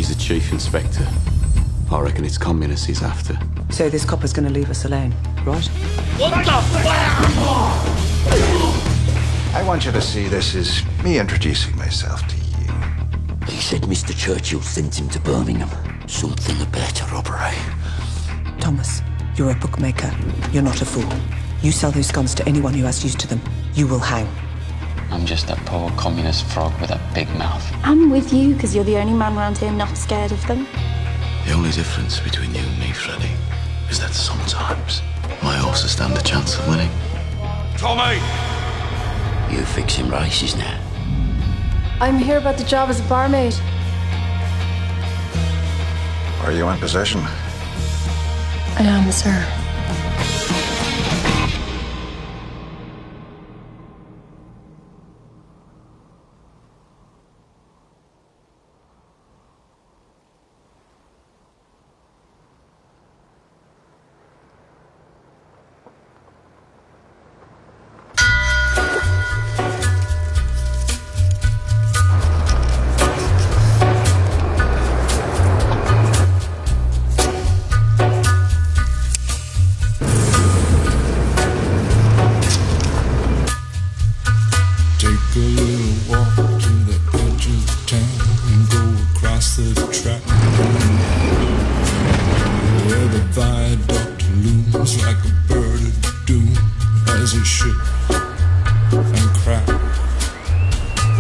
He's a chief inspector. I reckon it's communists he's after. So this copper's gonna leave us alone, right? What the fuck? I want you to see this as me introducing myself to you. He said Mr. Churchill sent him to Birmingham. Something about a robbery. Thomas, you're a bookmaker. You're not a fool. You sell those guns to anyone who has use to them. You will hang. I'm just a poor communist frog with a big mouth. I'm with you because you're the only man around here not scared of them. The only difference between you and me, Freddy, is that sometimes my horses stand a chance of winning. Tommy! You fixing races now. I'm here about the job as a barmaid. Are you in possession? I am, sir. Take a little walk to the edge of town and go across the track where the viaduct looms like a bird of doom as it shifts and cracks,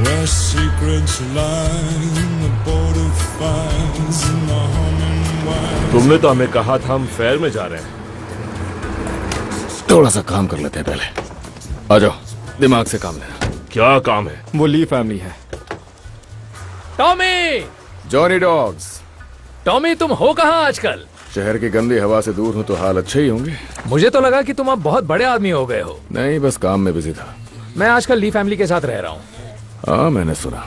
where secrets lie in the border fires and the humming wires. तुमने तो हमें कहा था हम fair में जा रहे हैं। थोड़ा सा काम कर लेते हैं पहले। आ जाओ, दिमाग से काम लेना। क्या काम है? वो ली फैमिली है। टॉमी! Johnny dogs. टॉमी, तुम हो कहाँ आजकल? शहर की गंदी हवा से दूर हूँ तो हाल अच्छे ही होंगे। मुझे तो लगा कि तुम अब बहुत बड़े आदमी हो गए हो। नहीं, बस काम में बिजी था। मैं आजकल ली फैमिली के साथ रह रहा हूँ। हाँ, मैंने सुना।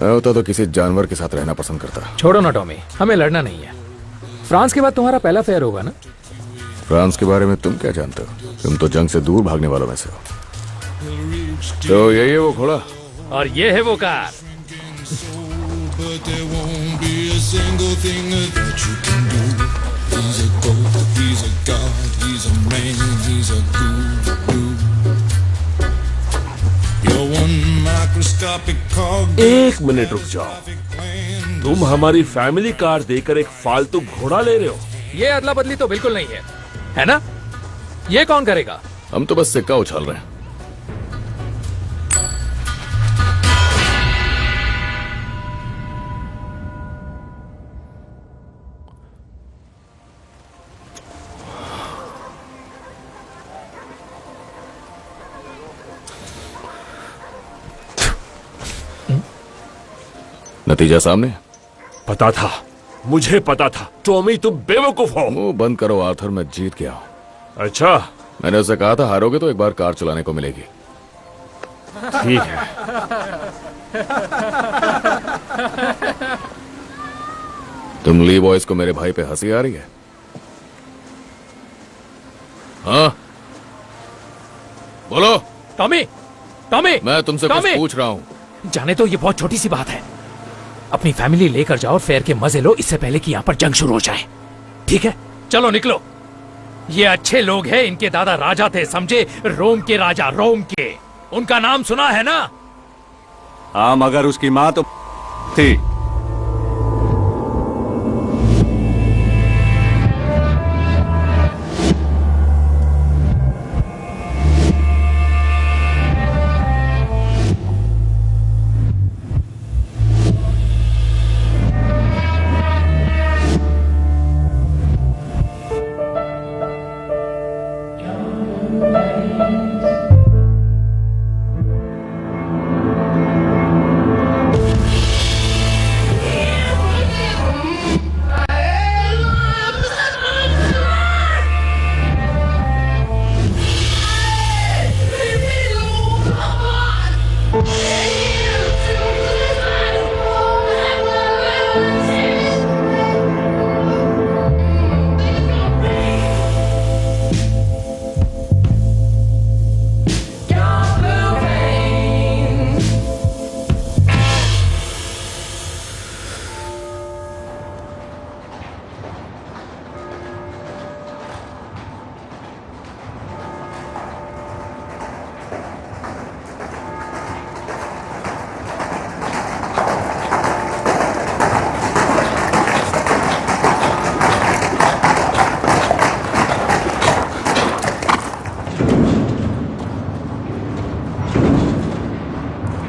मैं होता तो किसी जानवर के साथ रहना पसंद करता। छोड़ो ना टॉमी, हमें लड़ना नहीं है। फ्रांस के बाद तुम्हारा पहला फेयर होगा ना? फ्रांस के बारे में तुम क्या जानते हो? तुम तो जंग से दूर भागने वालों में से हो। तो यही है वो घोड़ा और ये है वो कार। एक मिनट रुक जाओ। तुम हमारी फैमिली कार देकर एक फालतू घोड़ा ले रहे हो? ये अदला बदली तो बिल्कुल नहीं है ना? ये कौन करेगा? हम तो बस सिक्का उछाल रहे हैं। नतीजा सामने। पता था, मुझे पता था। टॉमी, तुम बेवकूफ हो। मुंह बंद करो आर्थर, मैं जीत गया हूं। अच्छा, मैंने उसे कहा था हारोगे तो एक बार कार चलाने को मिलेगी। ठीक है। तुम ली बॉयज को मेरे भाई पे हंसी आ रही है? हाँ, बोलो। टॉमी, टॉमी, मैं तुमसे कुछ पूछ रहा हूं। जाने तो ये बहुत छोटी सी बात है। अपनी फैमिली लेकर जाओ और फेयर के मजे लो, इससे पहले कि यहाँ पर जंग शुरू हो जाए। ठीक है, चलो निकलो। ये अच्छे लोग हैं, इनके दादा राजा थे, समझे? रोम के राजा, रोम के। उनका नाम सुना है ना? हाँ, मगर उसकी माँ तो थी।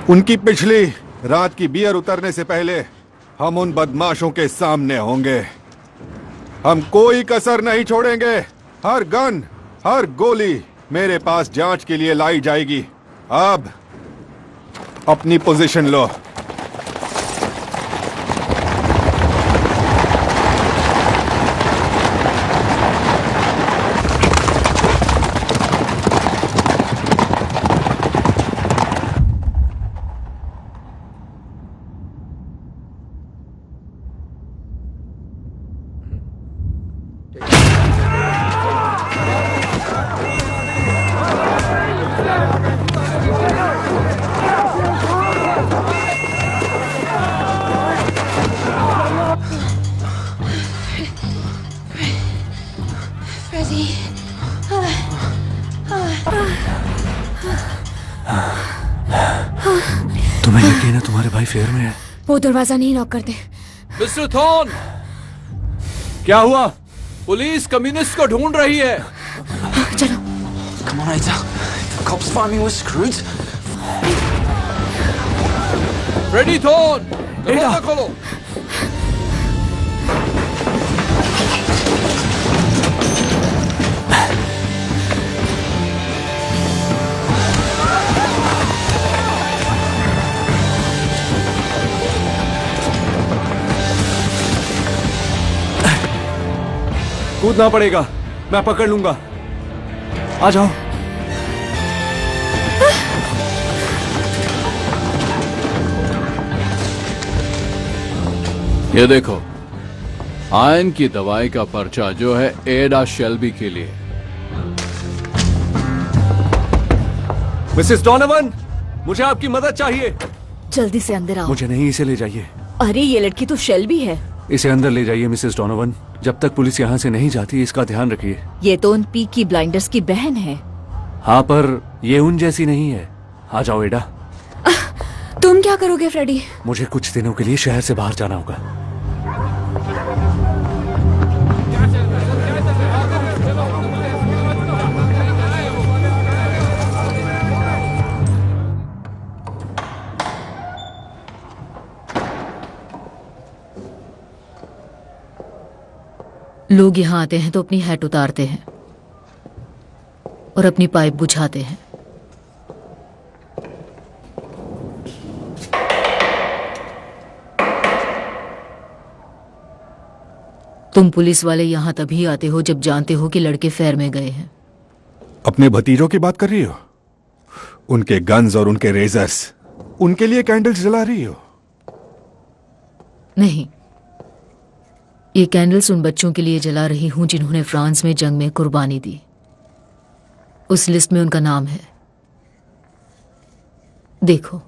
उनकी पिछली रात की बियर उतरने से पहले हम उन बदमाशों के सामने होंगे। हम कोई कसर नहीं छोड़ेंगे। हर गन, हर गोली मेरे पास जांच के लिए लाई जाएगी। अब अपनी पोजीशन लो। Freddie. तुम्हें यकीन है तुम्हारे भाई फेयर में है? वो दरवाजा नहीं नॉक करते। मिस्टर थॉर्न, क्या हुआ? पुलिस कम्युनिस्ट को ढूंढ रही है। चलो। Come on, Ada. If the cops find me, we're screwed. Ready thorn, दरवाजा खोलो। कूदना पड़ेगा, मैं पकड़ लूंगा। आ जाओ। ये देखो, आयन की दवाई का पर्चा जो है एडा शेल्बी के लिए। मिसेस डोनोवन, मुझे आपकी मदद चाहिए। जल्दी से अंदर आओ। मुझे नहीं, इसे ले जाइए। अरे ये लड़की तो शेल्बी है। इसे अंदर ले जाइए मिसेस डोनोवन। जब तक पुलिस यहाँ से नहीं जाती इसका ध्यान रखिए। ये तो उन पीकी ब्लाइंडर्स की बहन है। हाँ, पर ये उन जैसी नहीं है। आ जाओ एडा। तुम क्या करोगे फ्रेडी? मुझे कुछ दिनों के लिए शहर से बाहर जाना होगा। लोग यहाँ आते हैं तो अपनी हैट उतारते हैं और अपनी पाइप बुझाते हैं। तुम पुलिस वाले यहाँ तभी आते हो जब जानते हो कि लड़के फेयर में गए हैं। अपने भतीजों की बात कर रही हो? उनके गन्स और उनके रेजर्स, उनके लिए कैंडल्स जला रही हो? नहीं, ये कैंडल्स उन बच्चों के लिए जला रही हूं जिन्होंने फ्रांस में जंग में कुर्बानी दी। उस लिस्ट में उनका नाम है। देखो।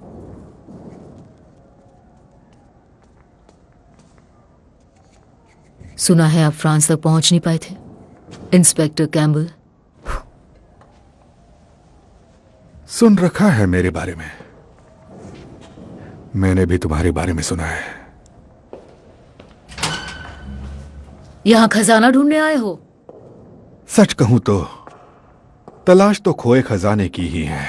सुना है आप फ्रांस तक पहुंच नहीं पाए थे, इंस्पेक्टर कैम्बल। सुन रखा है मेरे बारे में। मैंने भी तुम्हारे बारे में सुना है। यहां खजाना ढूंढने आए हो? सच कहूं तो तलाश तो खोए खजाने की ही है,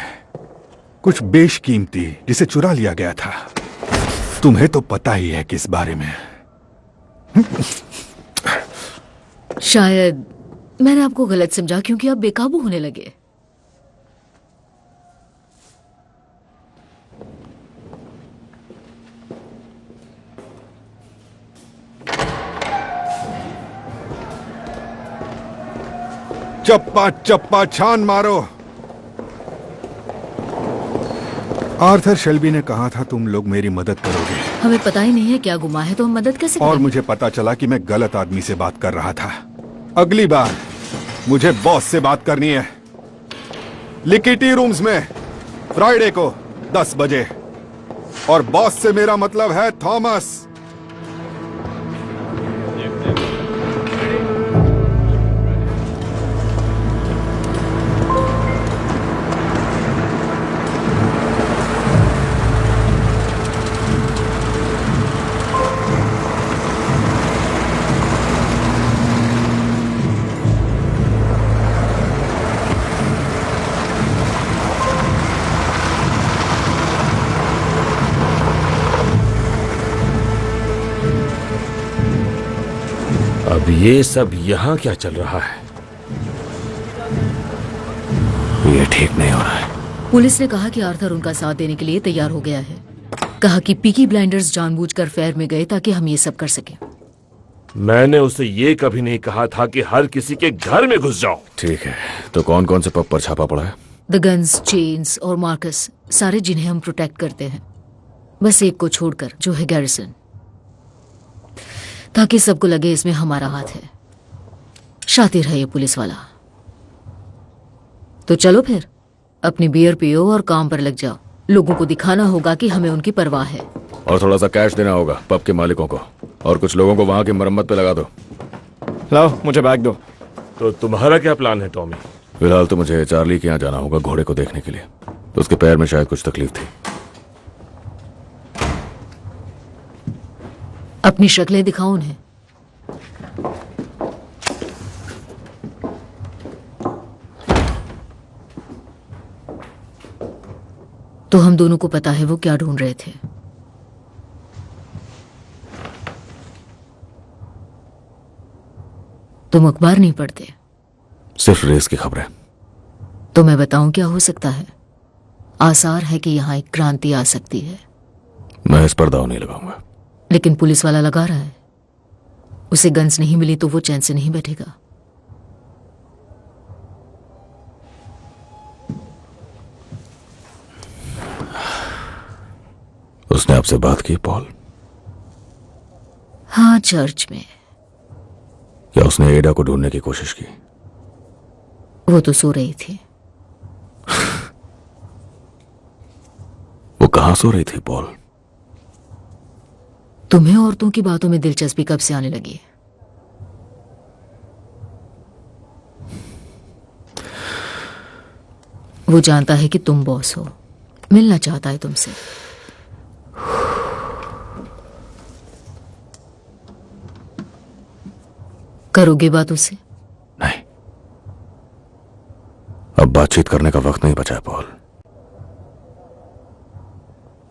कुछ बेशकीमती जिसे चुरा लिया गया था। तुम्हें तो पता ही है किस बारे में। शायद मैंने आपको गलत समझा क्योंकि आप बेकाबू होने लगे। चप्पा चप्पा छान मारो। आर्थर शेल्बी ने कहा था तुम लोग मेरी मदद करोगे। हमें पता ही नहीं है क्या गुमा है तो हम मदद कैसे करें? और मुझे पता चला कि मैं गलत आदमी से बात कर रहा था। अगली बार मुझे बॉस से बात करनी है। लिकिटी रूम्स में फ्राइडे को 10 बजे। और बॉस से मेरा मतलब है थॉमस। अब ये सब यहाँ क्या चल रहा है? ये ठीक नहीं हो रहा है। पुलिस ने कहा कि आर्थर उनका साथ देने के लिए तैयार हो गया है। कहा कि पीकी ब्लाइंडर्स जानबूझकर फेयर में गए ताकि हम ये सब कर सकें। मैंने उसे ये कभी नहीं कहा था कि हर किसी के घर में घुस जाओ। ठीक है, तो कौन कौन से पब पर छापा पड़ा है? द गन्स, चेन्स और मार्कस, सारे जिन्हें हम प्रोटेक्ट करते हैं, बस एक को छोड़कर जो है गैरिसन, ताकि सबको लगे इसमें हमारा हाथ है। शातिर है ये पुलिस वाला। तो चलो फिर, अपनी बियर पियो और काम पर लग जाओ। लोगों को दिखाना होगा कि हमें उनकी परवाह है। और थोड़ा सा कैश देना होगा पब के मालिकों को, और कुछ लोगों को वहां की मरम्मत पे लगा दो। लाओ, मुझे बैग दो। तो तुम्हारा क्या प्लान है टॉमी? फिलहाल तो मुझे चार्ली के यहाँ जाना होगा घोड़े को देखने के लिए। उसके पैर में शायद कुछ तकलीफ थी। अपनी शक्लें दिखाओ उन्हें। तो हम दोनों को पता है वो क्या ढूंढ रहे थे। तुम अखबार नहीं पढ़ते? सिर्फ रेस की खबरें। तो मैं बताऊं क्या हो सकता है? आसार है कि यहां एक क्रांति आ सकती है। मैं इस पर दाव नहीं लगाऊंगा। लेकिन पुलिस वाला लगा रहा है। उसे गन्स नहीं मिली तो वो चैन से नहीं बैठेगा। उसने आपसे बात की पॉल? हाँ, चर्च में। क्या उसने एडा को ढूंढने की कोशिश की? वो तो सो रही थी। वो कहां सो रही थी पॉल? तुम्हें औरतों की बातों में दिलचस्पी कब से आने लगी? वो जानता है कि तुम बॉस हो, मिलना चाहता है तुमसे। करोगे बात उससे? नहीं, अब बातचीत करने का वक्त नहीं बचा है पॉल।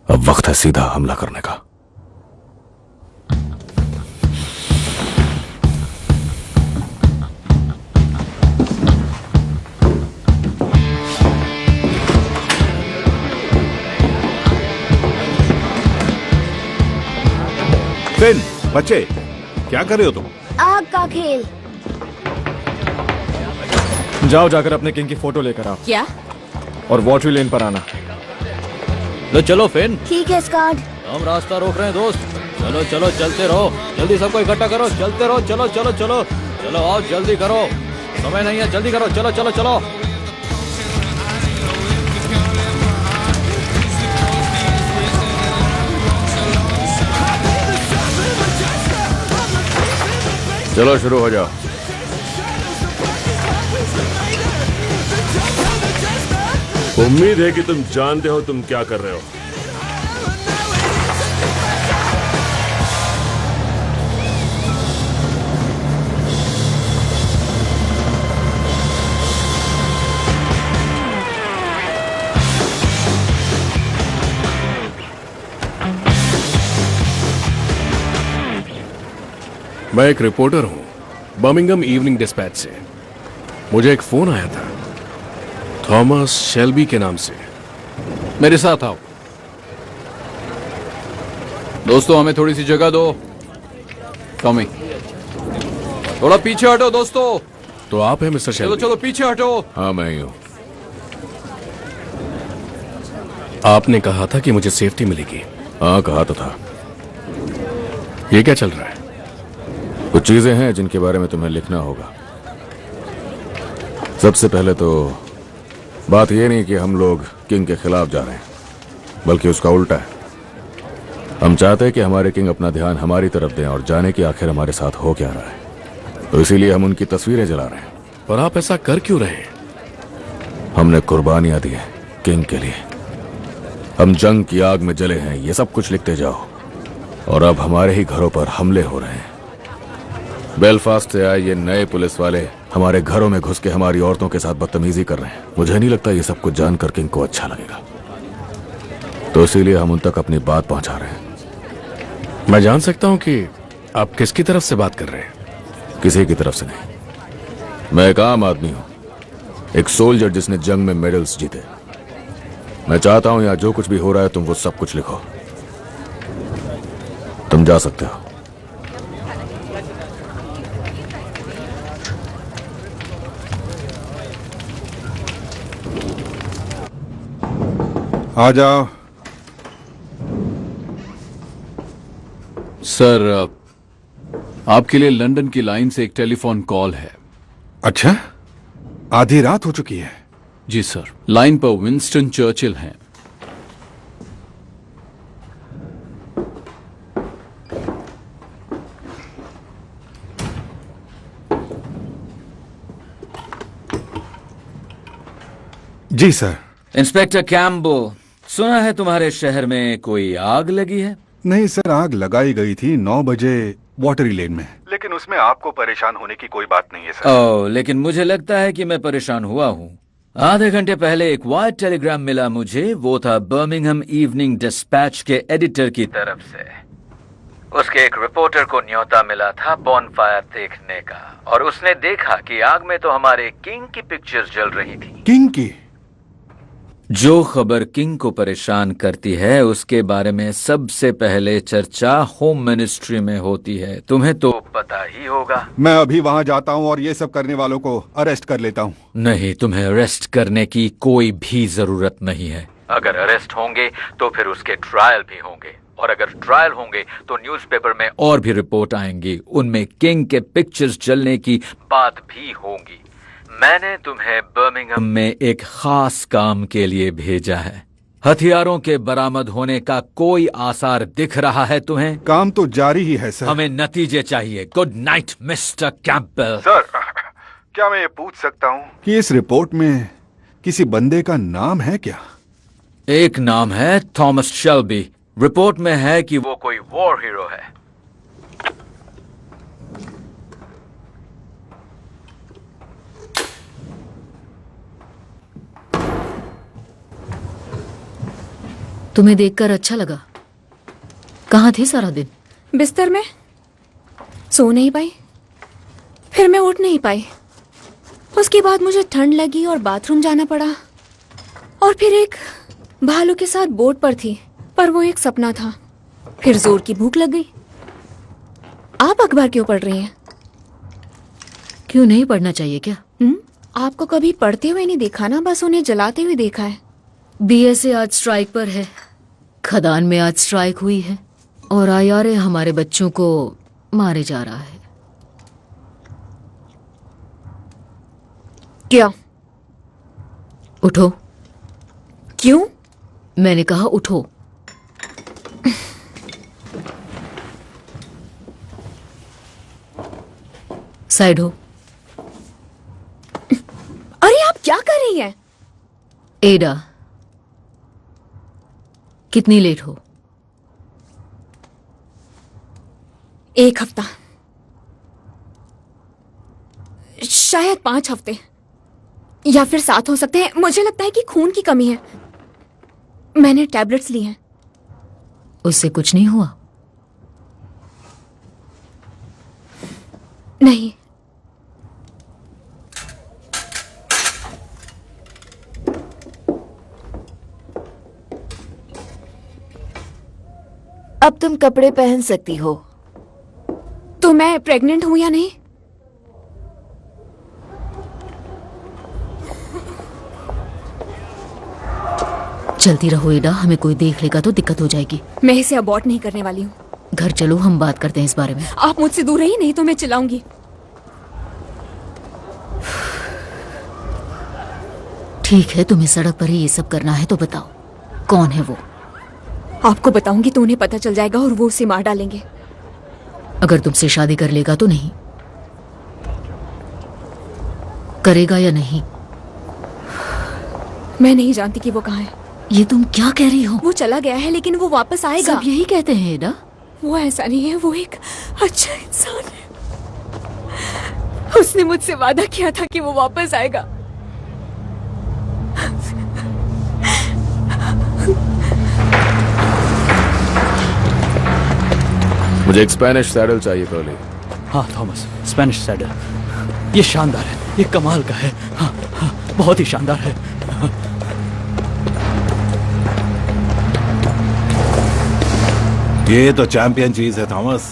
अब वक्त है सीधा हमला करने का। फिन, बच्चे, क्या कर रहे हो तुम? आग का खेल। जाओ, जाकर अपने किंग की फोटो लेकर आओ। क्या? और वॉटरी लेन पर आना। लो चलो फिन। ठीक है स्कॉट। हम रास्ता रोक रहे हैं दोस्त। चलो चलो, चलते रहो। जल्दी सबको इकट्ठा करो, चलते रहो। चलो चलो चलो चलो, आओ जल्दी करो, समय नहीं है, जल्दी करो। चलो चलो चलो। चलो शुरू हो जाओ। उम्मीद है कि तुम जानते हो तुम क्या कर रहे हो। मैं एक रिपोर्टर हूं बर्मिंघम इवनिंग डिस्पैच से। मुझे एक फोन आया था थॉमस शेल्बी के नाम से। मेरे साथ आओ दोस्तों, हमें थोड़ी सी जगह दो। टॉमी, थोड़ा पीछे हटो दोस्तों। तो आप हैं मिस्टर शेल्बी? चलो चलो पीछे हटो। हाँ, मैं ही हूं। आपने कहा था कि मुझे सेफ्टी मिलेगी। हाँ, कहा तो था। ये क्या चल रहा है? कुछ चीजें हैं जिनके बारे में तुम्हें लिखना होगा। सबसे पहले तो बात यह नहीं कि हम लोग किंग के खिलाफ जा रहे हैं, बल्कि उसका उल्टा है। हम चाहते हैं कि हमारे किंग अपना ध्यान हमारी तरफ दें और जाने कि आखिर हमारे साथ हो क्या रहा है। तो इसीलिए हम उनकी तस्वीरें जला रहे हैं। पर आप ऐसा कर क्यों रहे हैं? हमने कुर्बानियां दी हैं किंग के लिए। हम जंग की आग में जले हैं, ये सब कुछ लिखते जाओ। और अब हमारे ही घरों पर हमले हो रहे हैं। बेलफास्ट से आए ये नए पुलिस वाले हमारे घरों में घुस के हमारी औरतों के साथ बदतमीजी कर रहे हैं। मुझे नहीं लगता ये सब कुछ जानकर किंग को अच्छा लगेगा, तो इसीलिए हम उन तक अपनी बात पहुंचा रहे हैं। मैं जान सकता हूं कि आप किसकी तरफ से बात कर रहे हैं? किसी की तरफ से नहीं। मैं एक आम आदमी हूं, एक सोल्जर जिसने जंग में मेडल्स जीते। मैं चाहता हूं यहां जो कुछ भी हो रहा है तुम वो सब कुछ लिखो। तुम जा सकते हो। आ जाओ। सर, आपके लिए लंदन की लाइन से एक टेलीफोन कॉल है। अच्छा, आधी रात हो चुकी है। जी सर, लाइन पर विंस्टन चर्चिल हैं। जी सर। इंस्पेक्टर कैम्बल, सुना है तुम्हारे शहर में कोई आग लगी है? नहीं सर, आग लगाई गई थी 9 बजे वाटरी लेन में, लेकिन उसमें आपको परेशान होने की कोई बात नहीं है सर। ओह, लेकिन मुझे लगता है कि मैं परेशान हुआ हूँ। आधे घंटे पहले एक वाइट टेलीग्राम मिला मुझे। वो था बर्मिंघम इवनिंग डिस्पैच के एडिटर की तरफ से। उसके एक रिपोर्टर को न्योता मिला था बॉनफायर देखने का, और उसने देखा कि आग में तो हमारे किंग की पिक्चर्स जल रही थी। किंग की? जो खबर किंग को परेशान करती है उसके बारे में सबसे पहले चर्चा होम मिनिस्ट्री में होती है। तुम्हें तो पता ही होगा। मैं अभी वहां जाता हूं और ये सब करने वालों को अरेस्ट कर लेता हूं। नहीं, तुम्हें अरेस्ट करने की कोई भी जरूरत नहीं है। अगर अरेस्ट होंगे तो फिर उसके ट्रायल भी होंगे, और अगर ट्रायल होंगे तो न्यूज़पेपर में और भी रिपोर्ट आएंगी। उनमें किंग के पिक्चर्स जलने की बात भी होगी। मैंने तुम्हें बर्मिंघम में एक खास काम के लिए भेजा है। हथियारों के बरामद होने का कोई आसार दिख रहा है तुम्हें? काम तो जारी ही है सर। हमें नतीजे चाहिए। Good night mister Campbell. Sir, क्या मैं ये पूछ सकता हूँ कि इस रिपोर्ट में किसी बंदे का नाम है क्या? एक नाम है थॉमस शेल्बी। रिपोर्ट में है कि वो कोई वॉर हीरो है। तुम्हें देखकर अच्छा लगा। कहाँ थे सारा दिन? बिस्तर में। सो नहीं पाई, फिर मैं उठ नहीं पाई। उसके बाद मुझे ठंड लगी और बाथरूम जाना पड़ा, और फिर एक भालू के साथ बोट पर थी, पर वो एक सपना था। फिर जोर की भूख लग गई। आप अखबार क्यों पढ़ रही हैं? क्यों नहीं पढ़ना चाहिए क्या? आपको कभी पढ़ते हुए नहीं देखा ना, बस उन्हें जलाते हुए देखा है। बीएसए आज स्ट्राइक पर है। खदान में आज स्ट्राइक हुई है, और आईआरए हमारे बच्चों को मारे जा रहा है। क्या? उठो। क्यों? मैंने कहा उठो। साइड हो। अरे आप क्या कर रही हैं? एडा, कितनी लेट हो? 1 हफ्ता, शायद 5 हफ्ते, या फिर 7 हो सकते हैं। मुझे लगता है कि खून की कमी है। मैंने टैबलेट्स ली हैं। उससे कुछ नहीं हुआ? नहीं। अब तुम कपड़े पहन सकती हो। तो मैं प्रेग्नेंट हूं या नहीं? चलती रहो एडा, हमें कोई देख लेगा तो दिक्कत हो जाएगी। मैं इसे अबॉर्ट नहीं करने वाली हूँ। घर चलो, हम बात करते हैं इस बारे में। आप मुझसे दूर रहिए, नहीं तो मैं चिल्लाऊंगी। ठीक है, तुम्हें सड़क पर ही ये सब करना है तो बताओ कौन है वो? आपको बताऊंगी तो उन्हें पता चल जाएगा और वो उसे मार डालेंगे। अगर तुमसे शादी कर लेगा तो नहीं करेगा या नहीं? मैं नहीं जानती कि वो कहाँ है। ये तुम क्या कह रही हो? वो चला गया है, लेकिन वो वापस आएगा। सब यही कहते हैं एडा। वो ऐसा नहीं है, वो एक अच्छा इंसान है। उसने मुझसे वादा किया था कि वो वापस आएगा। मुझे एक स्पेनिश सैडल चाहिए कर्ली। हाँ थॉमस, स्पेनिश सैडल। ये शानदार है, ये कमाल का है। हाँ हाँ, बहुत ही शानदार है। ये तो चैंपियन चीज है थॉमस।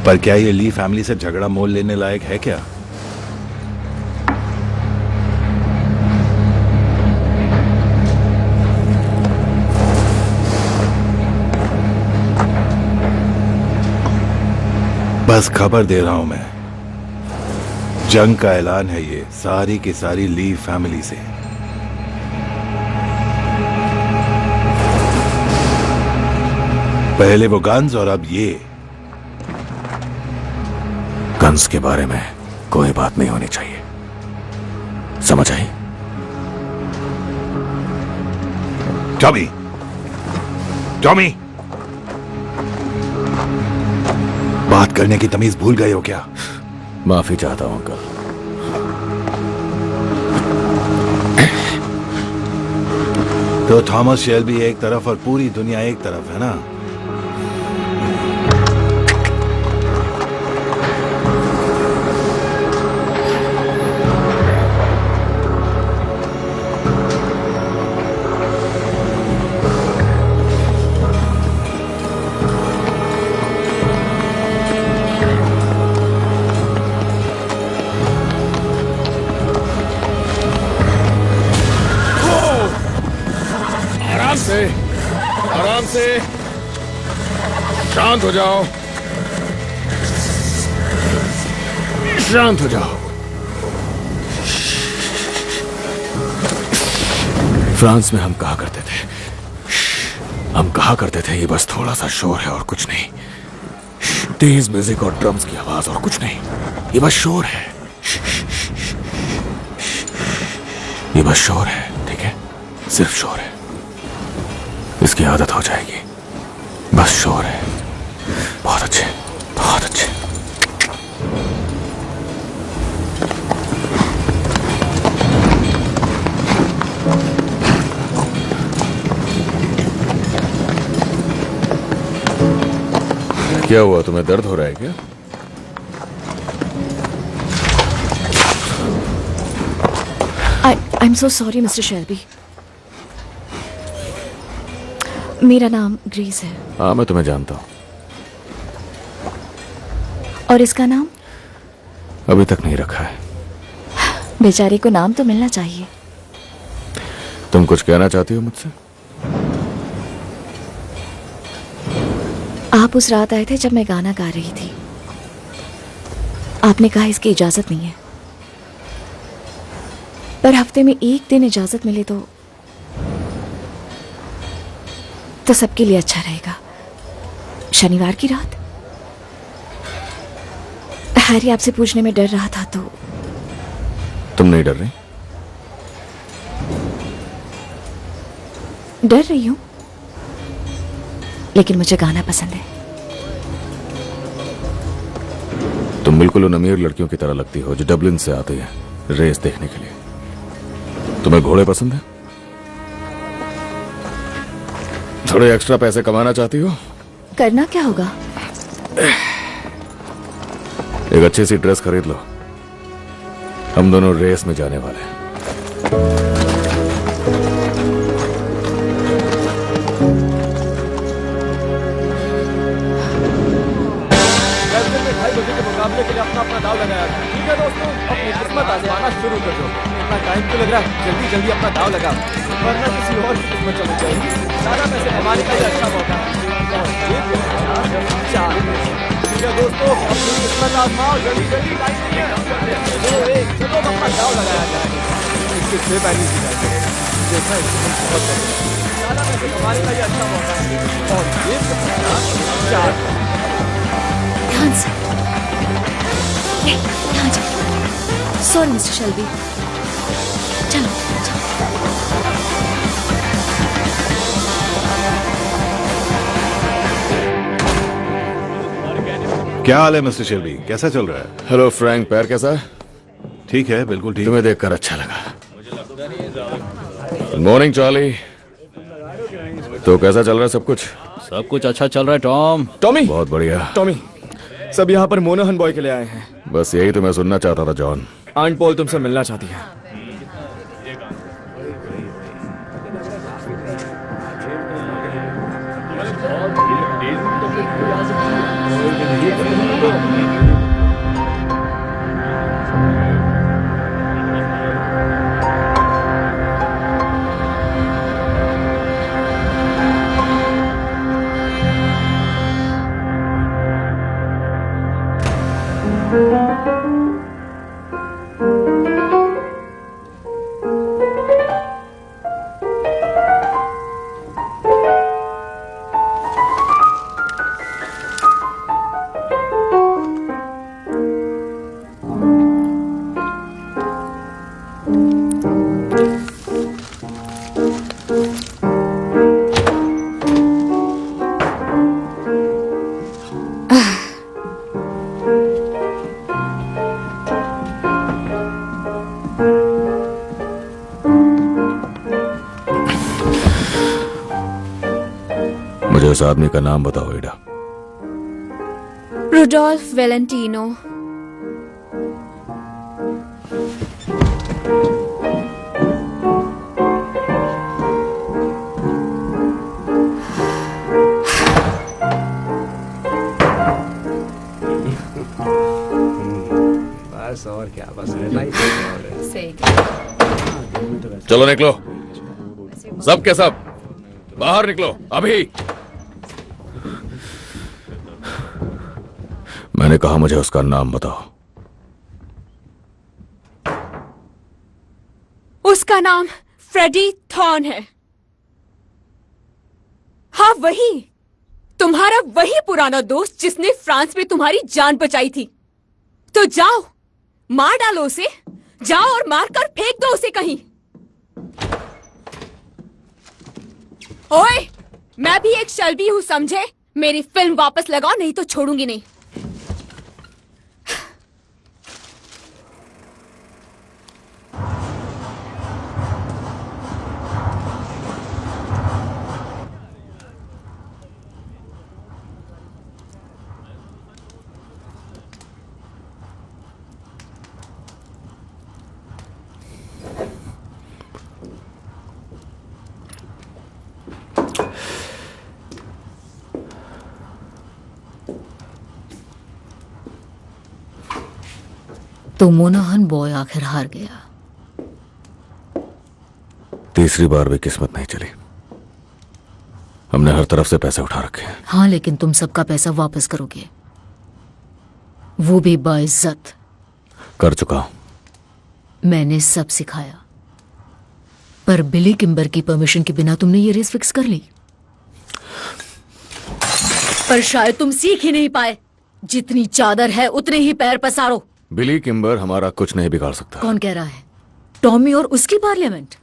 पर क्या ये ली फैमिली से झगड़ा मोल लेने लायक है क्या? बस खबर दे रहा हूं मैं, जंग का ऐलान है ये सारी की सारी ली फैमिली से। पहले वो गन्स और अब ये। गन्स के बारे में कोई बात नहीं होनी चाहिए, समझ आई? टॉमी, टॉमी, बात करने की तमीज भूल गए हो क्या? माफी चाहता हूं अंकल। तो थॉमस शेल्बी एक तरफ और पूरी दुनिया एक तरफ है ना? आराम से, शांत हो जाओ, शांत हो जाओ। फ्रांस में हम कहा करते थे, ये बस थोड़ा सा शोर है और कुछ नहीं। तेज म्यूजिक और ड्रम्स की आवाज और कुछ नहीं, ये बस शोर है, ये बस शोर है, ठीक है? सिर्फ शोर है, इसकी आदत हो जाएगी। बस शोर है। बहुत अच्छे, बहुत अच्छे। क्या हुआ, तुम्हें दर्द हो रहा है क्या? I'm so sorry, Mr. Shelby. मेरा नाम ग्रीस है। हाँ, मैं तुम्हें जानता हूँ। और इसका नाम? अभी तक नहीं रखा है। बेचारे को नाम तो मिलना चाहिए। तुम कुछ कहना चाहती हो मुझसे? आप उस रात आए थे जब मैं गाना गा रही थी। आपने कहा इसकी इजाजत नहीं है, पर हफ्ते में एक दिन इजाजत मिले तो सबके लिए अच्छा रहेगा। शनिवार की रात हैरी आपसे पूछने में डर रहा था, तो तुम नहीं डर रही? डर रही हूं, लेकिन मुझे गाना पसंद है। तुम बिल्कुल उन अमीर लड़कियों की तरह लगती हो जो डबलिन से आती हैं रेस देखने के लिए। तुम्हें घोड़े पसंद है? थोड़े एक्स्ट्रा पैसे कमाना चाहती हो? करना क्या होगा? एक अच्छी सी ड्रेस खरीद लो, हम दोनों रेस में जाने वाले हैं। मुकाबले के लिए अपना अपना दाव लगाया था। ठीक है दोस्तों, अपनी किस्मत आजमाना शुरू कर दो। इतना टाइम क्यों लग रहा है? जल्दी जल्दी अपना दाव लगा, वरना किसी और की किस्मत चमक जाएगी। ज्यादा पैसे कमाने का ये अच्छा मौका है। ठीक है दोस्तों, अपनी किस्मत आजमाओ, जल्दी जल्दी, टाइम नहीं है। चलो अपना दाव लगाया जाए। इसके 6 बैलेंस की जाए, देखना इसको हम बहुत करेंगे। ज्यादा पैसे कमाने का ये अच्छा मौका है। और ये 4। ध्यान से। यहाँ जाओ। Sorry mister Shelby. चलो, चलो। क्या हाल है मिस्टर शेल्बी, कैसा चल रहा है? हेलो फ्रैंक, पैर कैसा है? ठीक है, बिल्कुल ठीक। तुम्हें देखकर अच्छा लगा। Good morning Charlie. तो कैसा चल रहा है सब कुछ? सब कुछ अच्छा चल रहा है टॉम। टॉमी, बहुत बढ़िया। टॉमी, सब यहाँ पर मोनाहन बॉय के लिए आए हैं। बस यही तो मैं सुनना चाहता था जॉन। आंट पॉल तुमसे मिलना चाहती है। मुझे उस आदमी का नाम बताओ एडा। Rudolph Valentino. बस और क्या, बस चलो निकलो, सब के सब बाहर निकलो अभी। मैंने कहा मुझे उसका नाम बताओ। उसका नाम फ्रेडी थॉर्न है। हाँ, वही तुम्हारा वही पुराना दोस्त जिसने फ्रांस में तुम्हारी जान बचाई थी। तो जाओ, मार डालो उसे। जाओ और मारकर फेंक दो उसे कहीं। ओए, मैं भी एक शल्बी हूं, समझे? मेरी फिल्म वापस लगाओ, नहीं तो छोड़ूंगी नहीं। तो मोनाहन बॉय आखिर हार गया। तीसरी बार भी किस्मत नहीं चली। हमने हर तरफ से पैसे उठा रखे हैं। हाँ, लेकिन तुम सबका पैसा वापस करोगे, वो भी बाइज्जत। कर चुका हूं। मैंने सब सिखाया, पर बिली किम्बर की परमिशन के बिना तुमने ये रेस फिक्स कर ली। पर शायद तुम सीख ही नहीं पाए। जितनी चादर है उतने ही पैर पसारो। बिली किम्बर हमारा कुछ नहीं बिगाड़ सकता। कौन कह रहा है? टॉमी और उसकी पार्लियामेंट।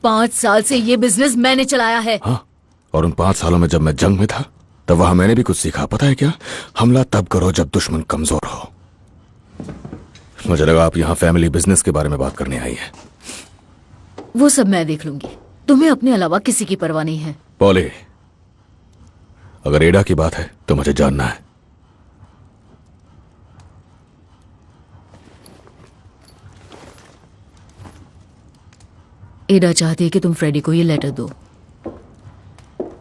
5 साल से ये बिजनेस मैंने चलाया है। हाँ, और उन 5 सालों में जब मैं जंग में था तब वहां मैंने भी कुछ सीखा। पता है क्या? हमला तब करो जब दुश्मन कमजोर हो। मुझे लगा आप यहाँ फैमिली बिजनेस के बारे में बात करने आई है। वो सब मैं देख लूंगी। तुम्हें अपने अलावा किसी की परवाह नहीं है। पॉली, अगर एडा की बात है तो मुझे जानना है। एडा चाहती है कि तुम फ्रेडी को ये लेटर दो।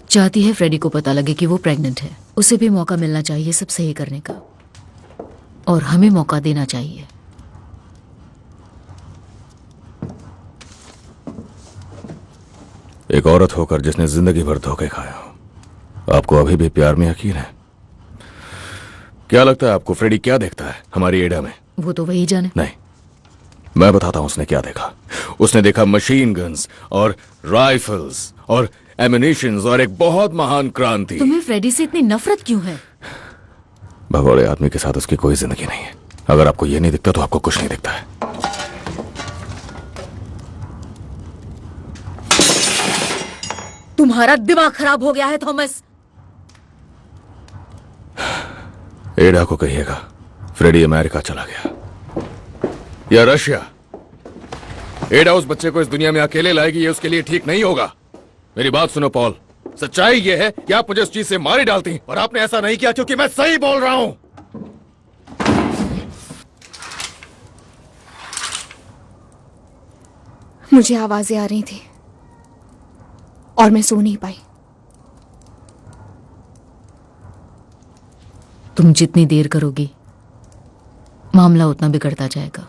चाहती है फ्रेडी को पता लगे कि वो प्रेग्नेंट है। उसे भी मौका मिलना चाहिए सब सही करने का, और हमें मौका देना चाहिए। एक औरत होकर जिसने जिंदगी भर धोखे खाया हो, आपको अभी भी प्यार में यकीन है? क्या लगता है आपको फ्रेडी क्या देखता है हमारी एडा में? वो तो वही जाने। नहीं, मैं बताता हूं उसने क्या देखा। उसने देखा मशीन गन्स और राइफल्स और एमिनेशंस और एक बहुत महान क्रांति। तुम्हें फ्रेडी से इतनी नफरत क्यों है? भगोड़े आदमी के साथ उसकी कोई जिंदगी नहीं है। अगर आपको यह नहीं दिखता तो आपको कुछ नहीं दिखता है। तुम्हारा दिमाग खराब हो गया है थॉमस। एडा को कहिएगा फ्रेडी अमेरिका चला गया या रशिया। एडा उस बच्चे को इस दुनिया में अकेले लाएगी, ये उसके लिए ठीक नहीं होगा। मेरी बात सुनो पॉल, सच्चाई ये है कि आप मुझे उस चीज से मार ही डालती, और आपने ऐसा नहीं किया क्योंकि मैं सही बोल रहा हूं। मुझे आवाजें आ रही थी और मैं सो नहीं पाई। तुम जितनी देर करोगी मामला उतना बिगड़ता जाएगा।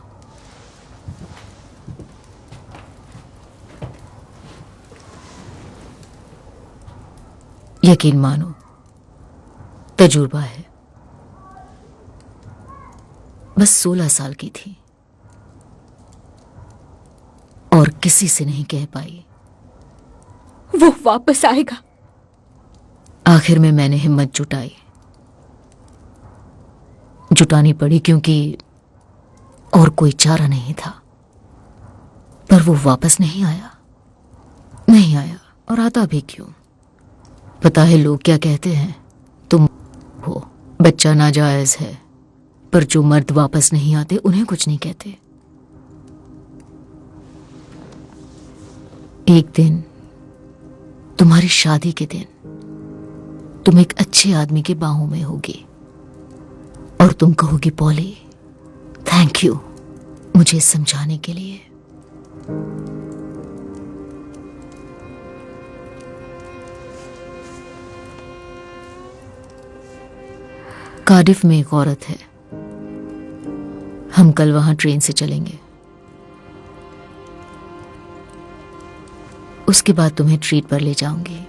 यकीन मानो, तजुर्बा है। बस 16 साल की थी और किसी से नहीं कह पाई। वो वापस आएगा। आखिर में मैंने हिम्मत जुटानी पड़ी क्योंकि और कोई चारा नहीं था। पर वो वापस नहीं आया और आता भी क्यों? पता है लोग क्या कहते हैं? तुम हो, बच्चा नाजायज है, पर जो मर्द वापस नहीं आते उन्हें कुछ नहीं कहते। एक दिन, तुम्हारी शादी के दिन, तुम एक अच्छे आदमी के बाहों में होगी और तुम कहोगी पॉली, थैंक यू मुझे समझाने के लिए। कार्डिफ में एक औरत है। हम कल वहां ट्रेन से चलेंगे। उसके बाद तुम्हें ट्रीट पर ले जाऊंगी।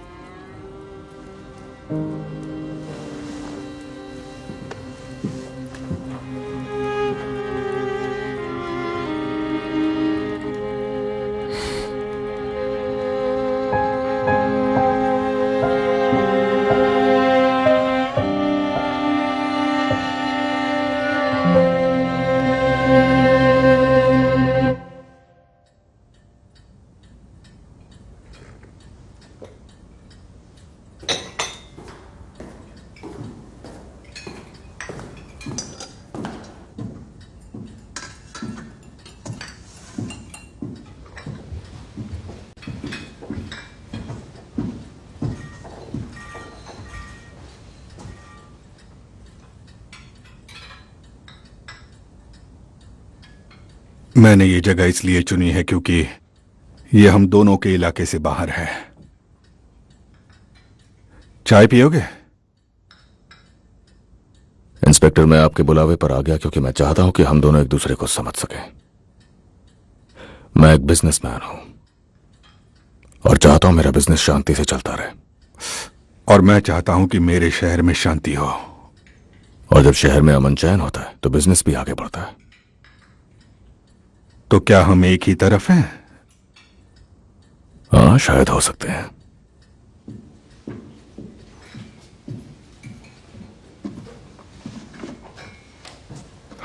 मैंने ये जगह इसलिए चुनी है क्योंकि ये हम दोनों के इलाके से बाहर है। चाय पियोगे? इंस्पेक्टर, मैं आपके बुलावे पर आ गया क्योंकि मैं चाहता हूं कि हम दोनों एक दूसरे को समझ सकें। मैं एक बिजनेसमैन हूं और चाहता हूं मेरा बिजनेस शांति से चलता रहे। और मैं चाहता हूं कि मेरे शहर में शांति हो। और जब शहर में अमन चैन होता है तो बिजनेस भी आगे बढ़ता है। तो क्या हम एक ही तरफ हैं? हाँ, शायद हो सकते हैं।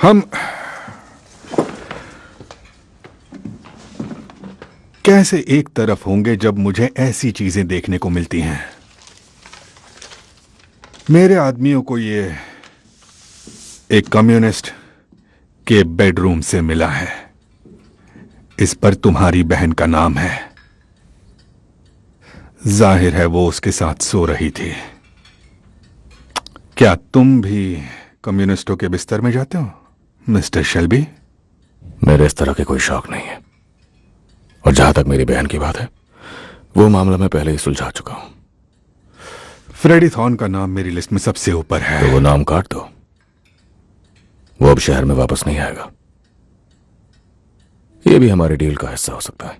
हम कैसे एक तरफ होंगे जब मुझे ऐसी चीजें देखने को मिलती हैं? मेरे आदमियों को ये एक कम्युनिस्ट के बेडरूम से मिला है। इस पर तुम्हारी बहन का नाम है। जाहिर है वो उसके साथ सो रही थी। क्या तुम भी कम्युनिस्टों के बिस्तर में जाते हो, मिस्टर शेल्बी? मेरे इस तरह के कोई शौक नहीं है। और जहां तक मेरी बहन की बात है, वो मामला मैं पहले ही सुलझा चुका हूं। फ्रेडी थॉर्न का नाम मेरी लिस्ट में सबसे ऊपर है। तो वो नाम काट दो। वो अब शहर में वापस नहीं आएगा। ये भी हमारे डील का हिस्सा हो सकता है।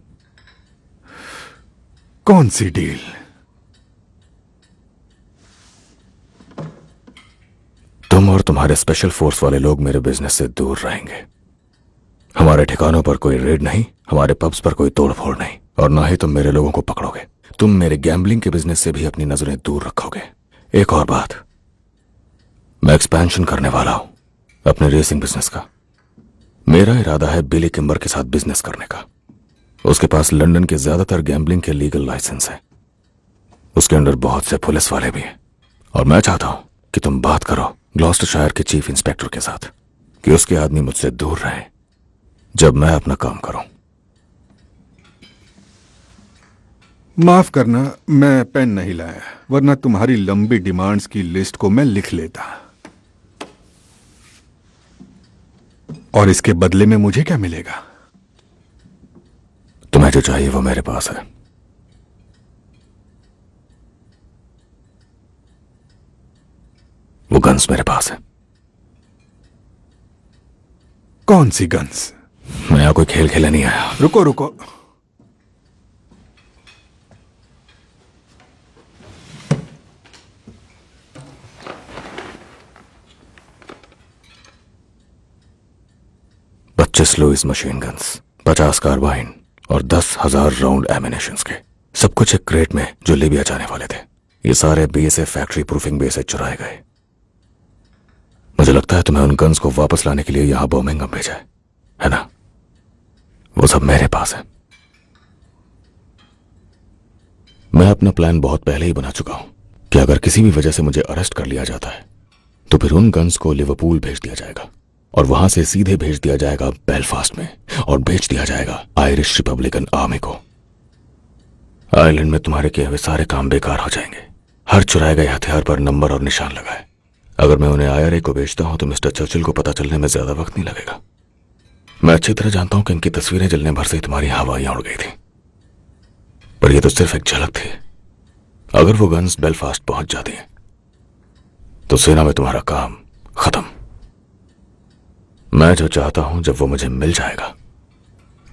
कौन सी डील? तुम और तुम्हारे स्पेशल फोर्स वाले लोग मेरे बिजनेस से दूर रहेंगे। हमारे ठिकानों पर कोई रेड नहीं, हमारे पब्स पर कोई तोड़फोड़ नहीं, और ना ही तुम मेरे लोगों को पकड़ोगे। तुम मेरे गैम्बलिंग के बिजनेस से भी अपनी नजरें दूर रखोगे। एक और बात, मैं एक्सपेंशन करने वाला हूं अपने रेसिंग बिजनेस का। मेरा इरादा है बिली किम्बर के साथ बिजनेस करने का। उसके पास लंदन के ज्यादातर गैम्बलिंग के लीगल लाइसेंस है। उसके अंडर बहुत से पुलिस वाले भी हैं। और मैं चाहता हूं कि तुम बात करो ग्लॉस्टरशायर के चीफ इंस्पेक्टर के साथ कि उसके आदमी मुझसे दूर रहें जब मैं अपना काम करूं। माफ करना, मैं पेन नहीं लाया, वरना तुम्हारी लंबी डिमांड्स की लिस्ट को मैं लिख लेता। और इसके बदले में मुझे क्या मिलेगा? तुम्हें जो चाहिए वो मेरे पास है। वो गन्स मेरे पास है। कौन सी गन्स? मैं यहां कोई खेल खेलने नहीं आया। रुको रुको, पच्चीस लुइस मशीन गन्स, 50 कार्बाइन और 10,000 राउंड एमिनेशंस के, सब कुछ एक क्रेट में जो लीबिया जाने वाले थे। ये सारे बीएसएफ फैक्ट्री प्रूफिंग बेस से चुराए गए। मुझे लगता है तुम्हें उन गन्स को वापस लाने के लिए यहां बर्मिंघम भेजा है ना? वो सब मेरे पास है। मैं अपना प्लान बहुत पहले ही बना चुका हूं कि अगर किसी भी वजह से मुझे अरेस्ट कर लिया जाता है तो फिर उन गन्स को लिवरपूल भेज दिया जाएगा और वहां से सीधे भेज दिया जाएगा बेलफास्ट में और बेच दिया जाएगा आयरिश रिपब्लिकन आर्मी को। आयरलैंड में तुम्हारे किए हुए सारे काम बेकार हो जाएंगे। हर चुराए गए हथियार पर नंबर और निशान लगाए। अगर मैं उन्हें आईआरए को बेचता हूं तो मिस्टर चर्चिल को पता चलने में ज्यादा वक्त नहीं लगेगा। मैं अच्छी तरह जानता हूं कि इनकी तस्वीरें जलने भर से ही तुम्हारी हवाइयां उड़ गई थी, पर यह तो सिर्फ एक झलक थी। अगर वो गन्स बेलफास्ट पहुंच जाती हैं तो सेना में तुम्हारा काम खत्म। मैं जो चाहता हूं जब वो मुझे मिल जाएगा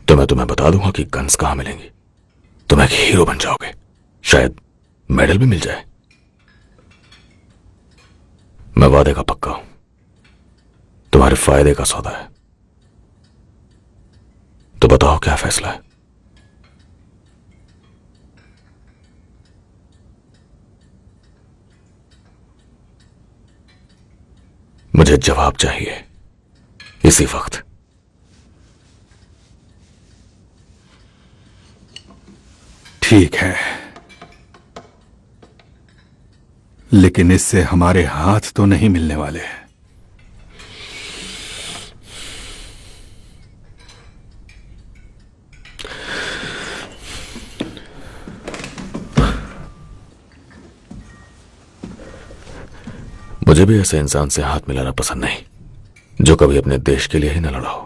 तो मैं तुम्हें बता दूंगा कि गन्स कहां मिलेंगी। तुम एक हीरो बन जाओगे, शायद मेडल भी मिल जाए। मैं वादे का पक्का हूं, तुम्हारे फायदे का सौदा है। तो बताओ क्या फैसला है? मुझे जवाब चाहिए इसी वक्त। ठीक है, लेकिन इससे हमारे हाथ तो नहीं मिलने वाले। मुझे भी ऐसे इंसान से हाथ मिलाना पसंद नहीं जो कभी अपने देश के लिए ही न लड़ा हो।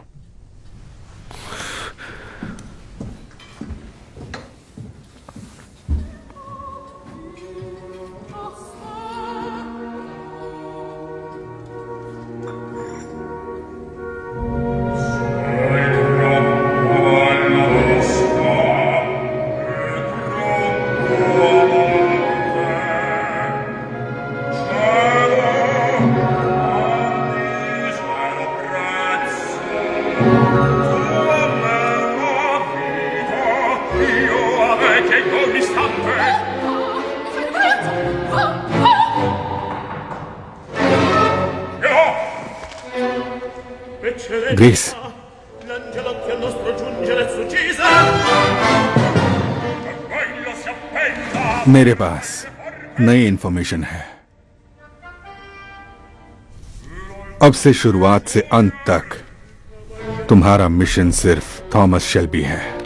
ग्रेस, मेरे पास नई इंफॉर्मेशन है। अब से शुरुआत से अंत तक तुम्हारा मिशन सिर्फ थॉमस शेल्बी है।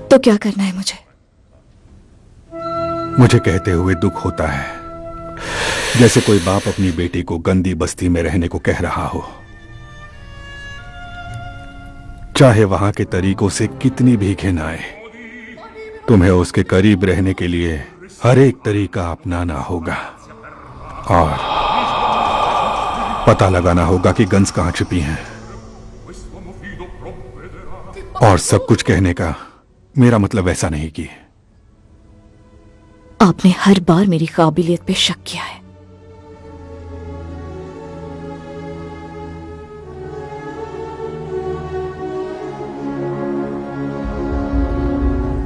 तो क्या करना है मुझे? मुझे कहते हुए दुख होता है, जैसे कोई बाप अपनी बेटी को गंदी बस्ती में रहने को कह रहा हो, चाहे वहां के तरीकों से कितनी भी घिन आए। तुम्हें उसके करीब रहने के लिए हर एक तरीका अपनाना होगा और पता लगाना होगा कि गन्स कहां छिपी हैं। और सब कुछ कहने का मेरा मतलब ऐसा नहीं कि आपने हर बार मेरी काबिलियत पे शक किया है।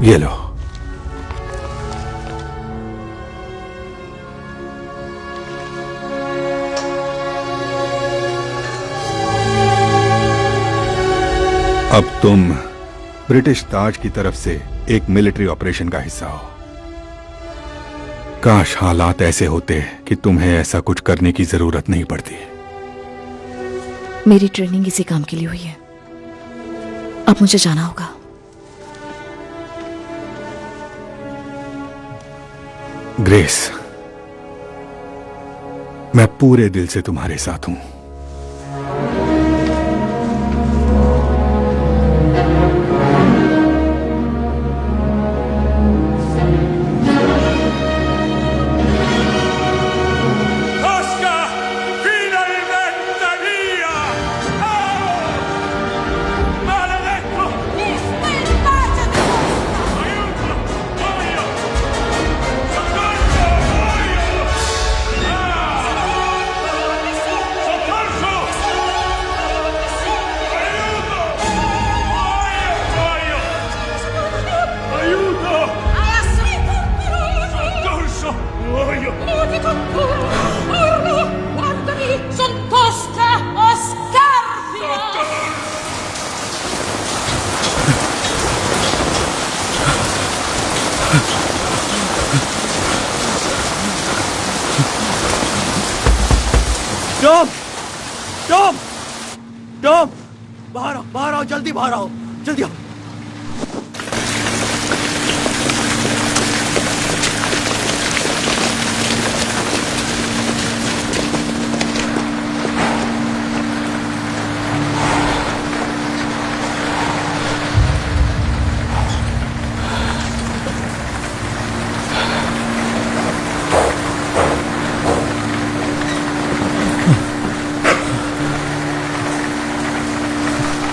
ये लो। अब तुम ब्रिटिश ताज की तरफ से एक मिलिट्री ऑपरेशन का हिस्सा हो। काश हालात ऐसे होते कि तुम्हें ऐसा कुछ करने की जरूरत नहीं पड़ती। मेरी ट्रेनिंग इसी काम के लिए हुई है। अब मुझे जाना होगा। ग्रेस, मैं पूरे दिल से तुम्हारे साथ हूं। टॉम, टॉम, टॉम, बाहर आओ, जल्दी बाहर आओ, जल्दी आओ।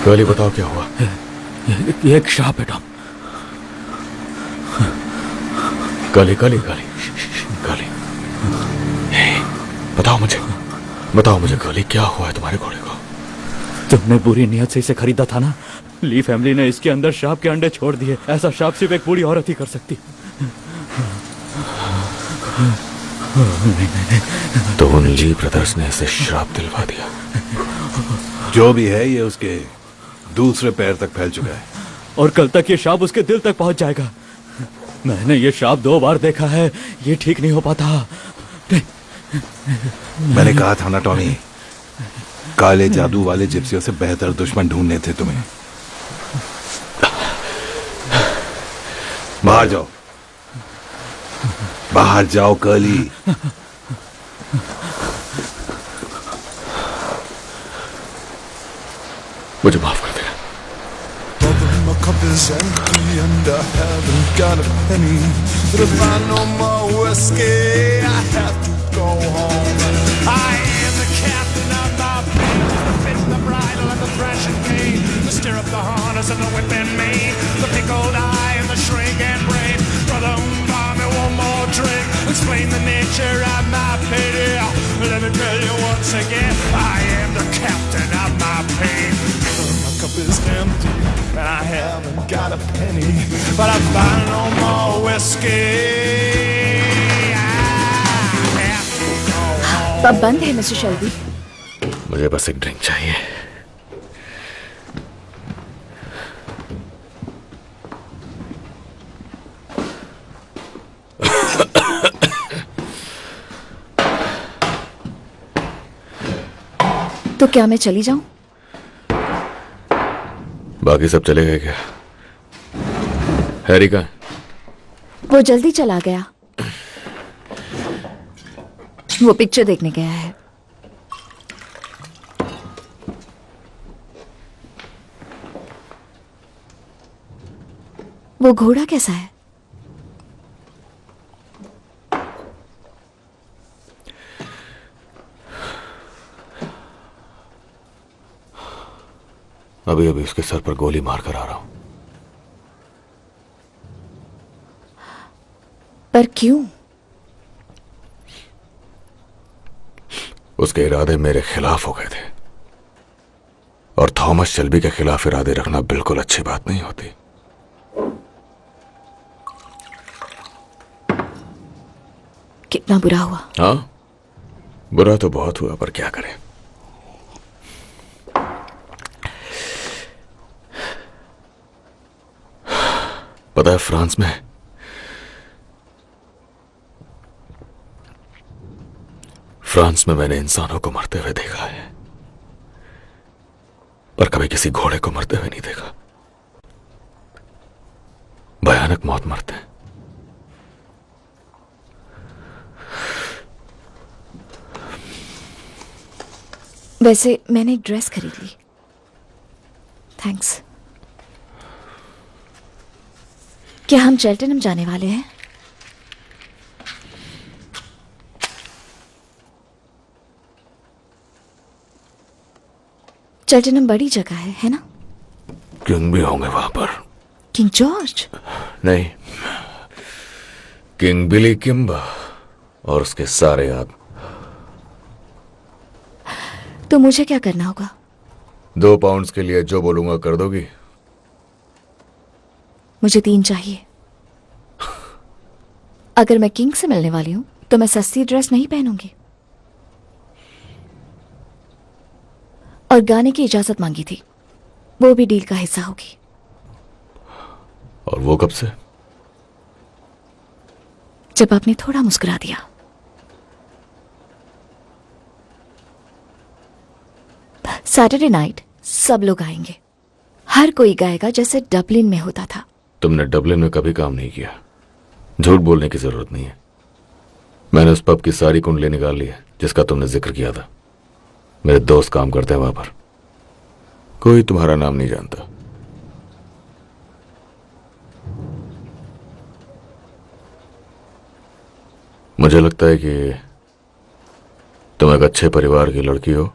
गर्ली, बताओ क्या हुआ? ये एक श्राप है Tom. Girly, girly, girly, girly, बताओ मुझे गर्ली, क्या हुआ है तुम्हारे घोड़े को? तुमने बुरी नियत से इसे खरीदा था ना। ली फैमिली ने इसके अंदर श्राप के अंडे छोड़ दिए। ऐसा श्राप सिर्फ एक बूढ़ी औरत ही कर सकती। तो उन ली ब्रदर्स ने इसे श्राप दिलवा दिया। जो भी है ये उसके दूसरे पैर तक फैल चुका है और कल तक ये श्राप उसके दिल तक पहुंच जाएगा। मैंने ये श्राप 2 बार देखा है, ये ठीक नहीं हो पाता। मैंने कहा था ना टॉमी, काले जादू वाले जिप्सियों से बेहतर दुश्मन ढूंढने थे तुम्हें। बाहर जाओ, बाहर जाओ कर्ली। मुझे माफ कर दे। My cup is empty and I haven't got a penny. But if I no more whiskey, I have to go home. I am the captain of my fate, the bit, the bridle, and the thrashing cane, the stirrup, the harness, and the whip and mane, the pickled eye and the shrinking brain. Brother, buy me one more drink. Explain the nature of my pity. Let me tell you once again, I am the captain of my pain. My cup is empty and I haven't got a penny, but I buy no more whiskey. Pub बंद है mister Shelby. मुझे बस एक drink चाहिए। तो क्या मैं चली जाऊं? बाकी सब चले गए क्या? हैरी का? वो जल्दी चला गया। वो पिक्चर देखने गया है। वो घोड़ा कैसा है? अभी अभी उसके सर पर गोली मारकर आ रहा हूं। पर क्यों? उसके इरादे मेरे खिलाफ हो गए थे और थॉमस शेल्बी के खिलाफ इरादे रखना बिल्कुल अच्छी बात नहीं होती। कितना बुरा हुआ। हाँ, बुरा तो बहुत हुआ, पर क्या करें। पता है, फ्रांस में मैंने इंसानों को मरते हुए देखा है, पर कभी किसी घोड़े को मरते हुए नहीं देखा। भयानक मौत मरते हैं। वैसे मैंने एक ड्रेस खरीद ली। थैंक्स। क्या हम चेल्टनहम जाने वाले हैं? चेल्टनहम बड़ी जगह है ना? किंग भी होंगे वहां पर। King George? नहीं, किंग बिली किम्बा और उसके सारे आदमी। तो मुझे क्या करना होगा? 2 पाउंड्स के लिए जो बोलूंगा कर दोगी? मुझे 3 चाहिए। अगर मैं किंग से मिलने वाली हूं तो मैं सस्ती ड्रेस नहीं पहनूंगी। और गाने की इजाजत मांगी थी, वो भी डील का हिस्सा होगी। और वो कब से? जब आपने थोड़ा मुस्कुरा दिया। सैटरडे नाइट सब लोग आएंगे, हर कोई गाएगा जैसे डबलिन में होता था। तुमने डबलिन में कभी काम नहीं किया, झूठ बोलने की जरूरत नहीं है। मैंने उस पब की सारी कुंडली निकाल ली है जिसका तुमने जिक्र किया था। मेरे दोस्त काम करते हैं वहां पर, कोई तुम्हारा नाम नहीं जानता। मुझे लगता है कि तुम एक अच्छे परिवार की लड़की हो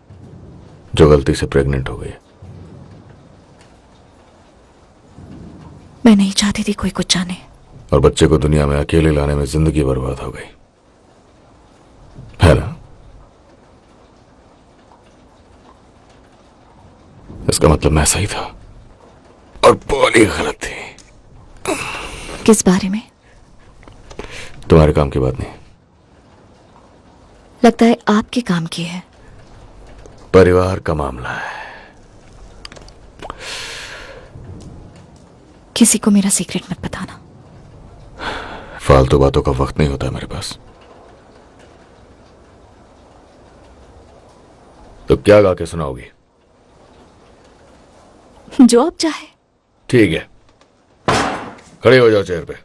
जो गलती से प्रेग्नेंट हो गई। मैं नहीं चाहती थी कोई कुछ जाने। और बच्चे को दुनिया में अकेले लाने में जिंदगी बर्बाद हो गई, है ना? इसका मतलब मैं सही था और पॉली गलत थी। किस बारे में? तुम्हारे काम की बात नहीं, लगता है आपके काम की है। परिवार का मामला है। किसी को मेरा सीक्रेट मत बताना। फालतू बातों का वक्त नहीं होता है मेरे पास। तो क्या गा के सुनाओगी? जो आप चाहे। ठीक है, खड़े हो जाओ चेयर पे।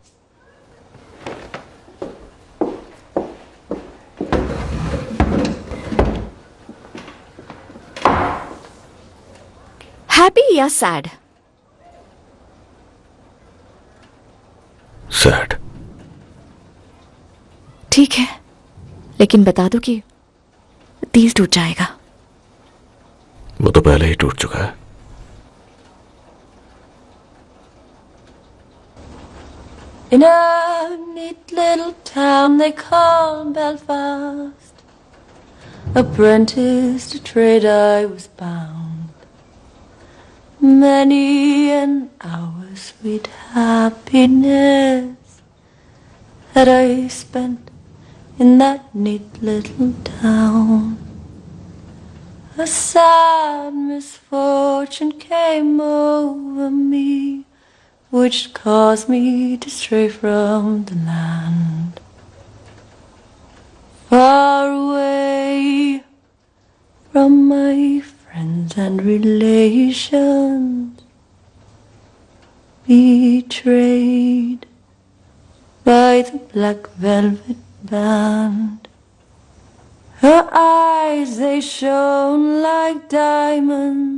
हैप्पी या सैड? सैड। ठीक है, लेकिन बता दो कि दिल टूट जाएगा। वो तो पहले ही टूट चुका है। In a neat little town they call Belfast, apprentice to trade I was bound. Many an hour sweet happiness that I spent in that neat little town. A sad misfortune came over me, which caused me to stray from the land. Far away from my friends and relations, betrayed by the black velvet band. Her eyes, they shone like diamonds.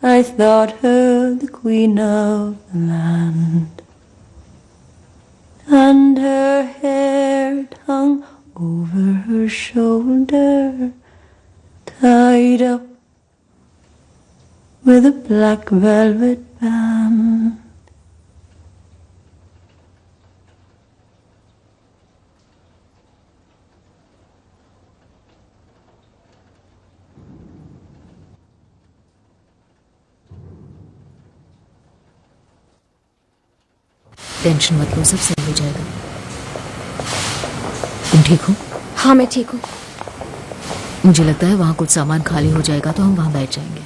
I thought her the queen of the land, and her hair hung over her shoulder, tied up with a black velvet band. Tension मत लो, सब सही हो जाएगा। तुम ठीक हो? हाँ मैं ठीक हूँ। मुझे लगता है वहां कुछ सामान खाली हो जाएगा तो हम वहां बैठ जाएंगे।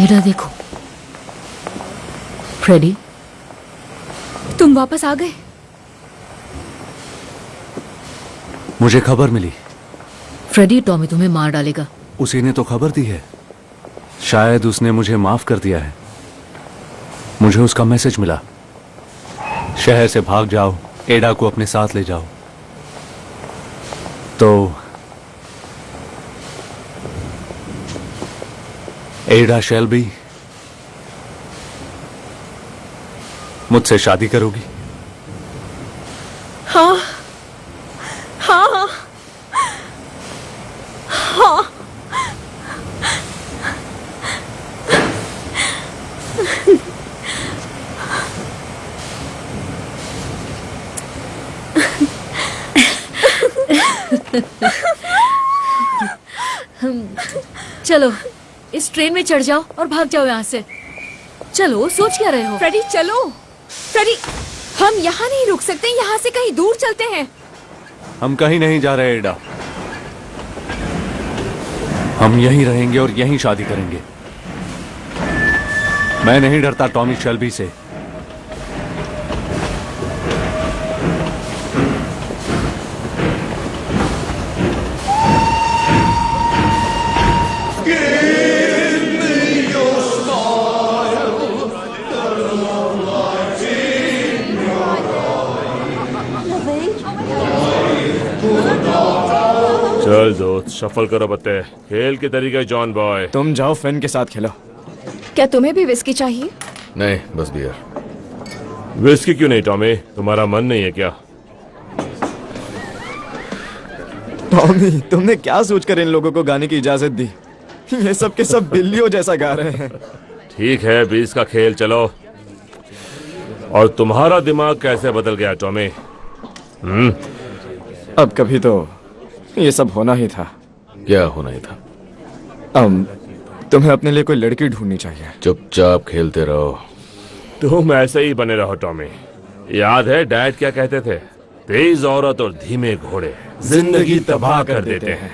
एडा देखो, फ्रेडी तुम वापस आ गए? मुझे खबर मिली। फ्रेडी, टॉमी तुम्हें मार डालेगा। उसी ने तो खबर दी है। शायद उसने मुझे माफ कर दिया है। मुझे उसका मैसेज मिला। शहर से भाग जाओ, एडा को अपने साथ ले जाओ। तो एडा शेल्बी मुझसे शादी करोगी? हाँ हाँ हाँ। चलो इस ट्रेन में चढ़ जाओ और भाग जाओ यहाँ से। चलो, सोच क्या रहे हो? फ्रेडी चलो। फ्रेडी, हम यहाँ नहीं रुक सकते, यहाँ से कहीं दूर चलते हैं। हम कहीं नहीं जा रहे एडा, हम यहीं रहेंगे और यहीं शादी करेंगे। मैं नहीं डरता टॉमी शेल्बी से। चल दोस्त, शफल करो बत्ते। खेल के तरीके जॉन बॉय। तुम जाओ फिन के साथ खेलो। क्या तुम्हें भी विस्की चाहिए? नहीं, बस बियर। विस्की क्यों नहीं टॉमी? तुम्हारा मन नहीं है क्या? टॉमी, तुमने क्या सोचकर इन लोगों को गाने की इजाजत दी? ये सब के सब बिल्लियों जैसा गा रहे हैं। ठीक है, 20 का खेल, चलो। और तुम्हारा दिमाग कैसे बदल गया टॉमी? अब कभी तो ये सब होना ही था। क्या होना ही था? तुम्हें अपने लिए कोई लड़की ढूंढनी चाहिए। चुपचाप खेलते रहो। तुम ऐसे ही बने रहो टॉमी। याद है डैड क्या कहते थे? तेज औरत और धीमे घोड़े जिंदगी तबाह कर देते हैं।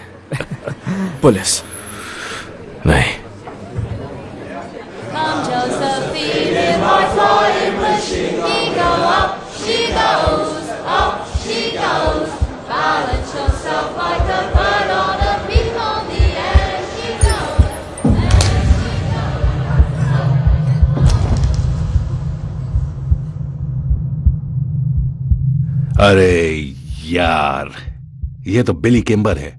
पुलिस नहीं। अरे यार, ये तो बिली किम्बर है।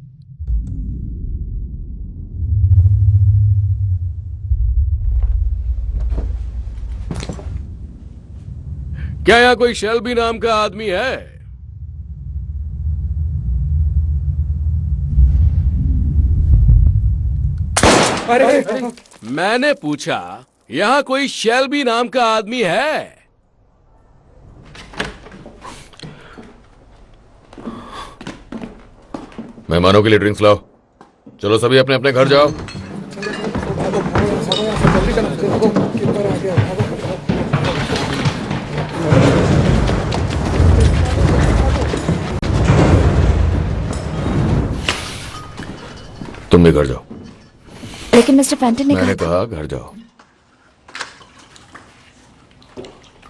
क्या यहाँ कोई शेल्बी नाम का आदमी है? अरे मैंने पूछा, यहाँ कोई शेल्बी नाम का आदमी है? मेहमानों के लिए ड्रिंक्स लाओ। चलो सभी अपने अपने घर जाओ। तुम भी घर जाओ। लेकिन मिस्टर फैंटन ने मैंने कहा घर जाओ।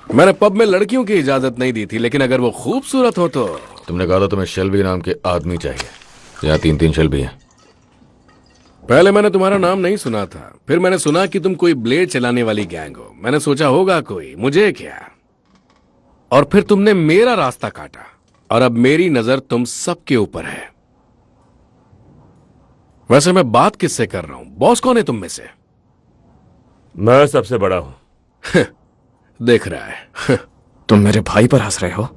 मैंने पब में लड़कियों की इजाजत नहीं दी थी, लेकिन अगर वो खूबसूरत हो तो। तुमने कहा था तुम्हें शेल्बी नाम के आदमी चाहिए। यहाँ 3-3 शेल्बी हैं। पहले मैंने तुम्हारा नाम नहीं सुना था, फिर मैंने सुना कि तुम कोई ब्लेड चलाने वाली गैंग हो। मैंने सोचा होगा कोई, मुझे क्या। और फिर तुमने मेरा रास्ता काटा, और अब मेरी नजर तुम सबके ऊपर है। वैसे मैं बात किससे कर रहा हूं? बॉस कौन है तुम में से? मैं सबसे बड़ा हूं। देख रहा है। तुम मेरे भाई पर हंस रहे हो?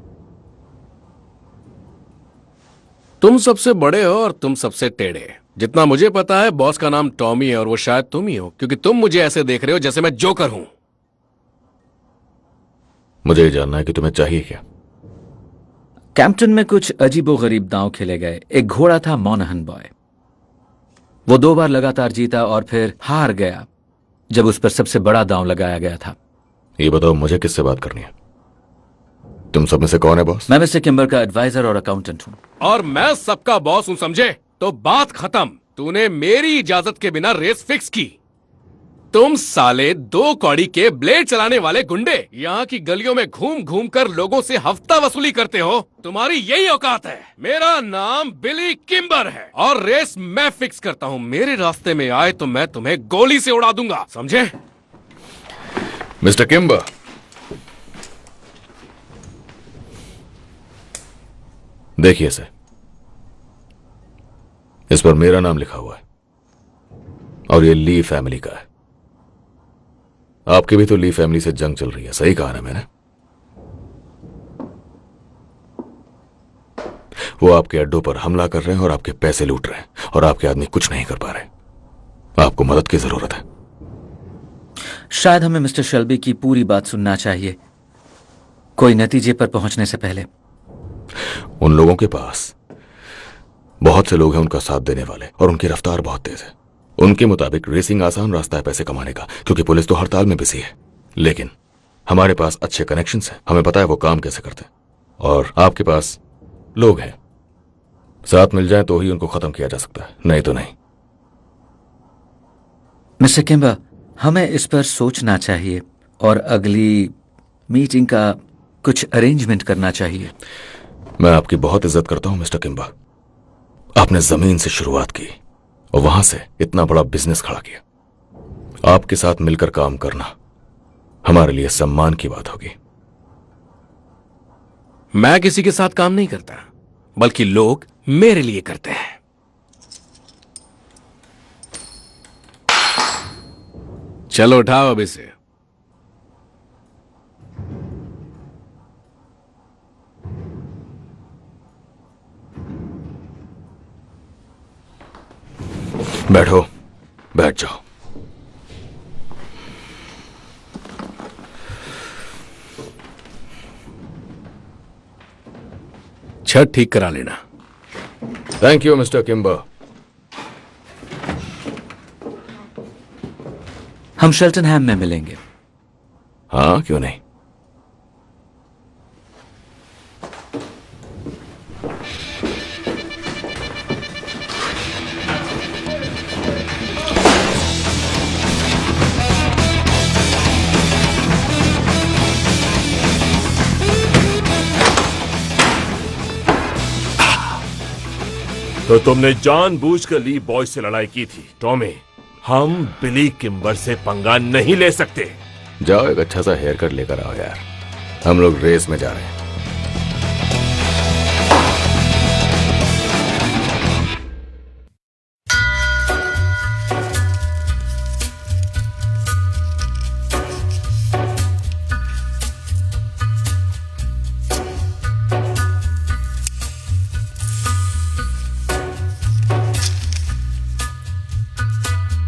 तुम सबसे बड़े हो और तुम सबसे टेढ़े। जितना मुझे पता है, बॉस का नाम टॉमी है और वो शायद तुम ही हो, क्योंकि तुम मुझे ऐसे देख रहे हो जैसे मैं जोकर हूं। मुझे ये जानना है कि तुम्हें चाहिए क्या? कैंपटन में कुछ अजीबोगरीब दांव खेले गए। एक घोड़ा था मोनाहन बॉय। वो 2 बार लगातार जीता और फिर हार गया जब उस पर सबसे बड़ा दांव लगाया गया था। ये बताओ, मुझे किससे बात करनी है? तुम सब में से कौन है बॉस? मैं मिस्टर किम्बर का एडवाइजर और अकाउंटेंट हूं। और मैं सबका बॉस हूं, समझे? तो बात खत्म। तूने मेरी इजाजत के बिना रेस फिक्स की। तुम साले 2 कौड़ी के ब्लेड चलाने वाले गुंडे यहाँ की गलियों में घूम घूम कर लोगों से हफ्ता वसूली करते हो। तुम्हारी यही औकात है। मेरा नाम बिली किम्बर है और रेस मैं फिक्स करता हूँ। मेरे रास्ते में आए तो मैं तुम्हें गोली से उड़ा दूंगा, समझे? मिस्टर किम्बर, देखिए इसे। इस पर मेरा नाम लिखा हुआ है और ये ली फैमिली का है। आपकी भी तो ली फैमिली से जंग चल रही है, सही कहा ना मैंने? वो आपके अड्डों पर हमला कर रहे हैं और आपके पैसे लूट रहे हैं, और आपके आदमी कुछ नहीं कर पा रहे। आपको मदद की जरूरत है। शायद हमें मिस्टर शेल्बी की पूरी बात सुनना चाहिए, कोई नतीजे पर पहुंचने से पहले। उन लोगों के पास बहुत से लोग हैं उनका साथ देने वाले, और उनकी रफ्तार बहुत तेज है। उनके मुताबिक रेसिंग आसान रास्ता है पैसे कमाने का, क्योंकि पुलिस तो हड़ताल में बिजी है। लेकिन हमारे पास अच्छे कनेक्शंस हैं, हमें पता है वो काम कैसे करते हैं, और आपके पास लोग हैं। साथ मिल जाए तो ही उनको खत्म किया जा सकता है, नहीं तो नहीं। मिस्टर किम्बा, हमें इस पर सोचना चाहिए और अगली मीटिंग का कुछ अरेंजमेंट करना चाहिए। मैं आपकी बहुत इज्जत करता हूं मिस्टर किम्बा। आपने जमीन से शुरुआत की और वहां से इतना बड़ा बिजनेस खड़ा किया। आपके साथ मिलकर काम करना हमारे लिए सम्मान की बात होगी। मैं किसी के साथ काम नहीं करता, बल्कि लोग मेरे लिए करते हैं। चलो उठाओ अब इसे। बैठो, बैठ जाओ। छत ठीक करा लेना। Thank you mister Kimba. हम शेल्टनहैम में मिलेंगे। हाँ, क्यों नहीं। तो तुमने जानबूझकर ली बॉय से लड़ाई की थी टॉमी। हम बिली किम्बर से पंगा नहीं ले सकते। जाओ एक अच्छा सा हेयर कट लेकर आओ यार, हम लोग रेस में जा रहे हैं।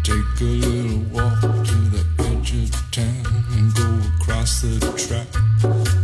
Take a little walk to the edge of town and go across the track.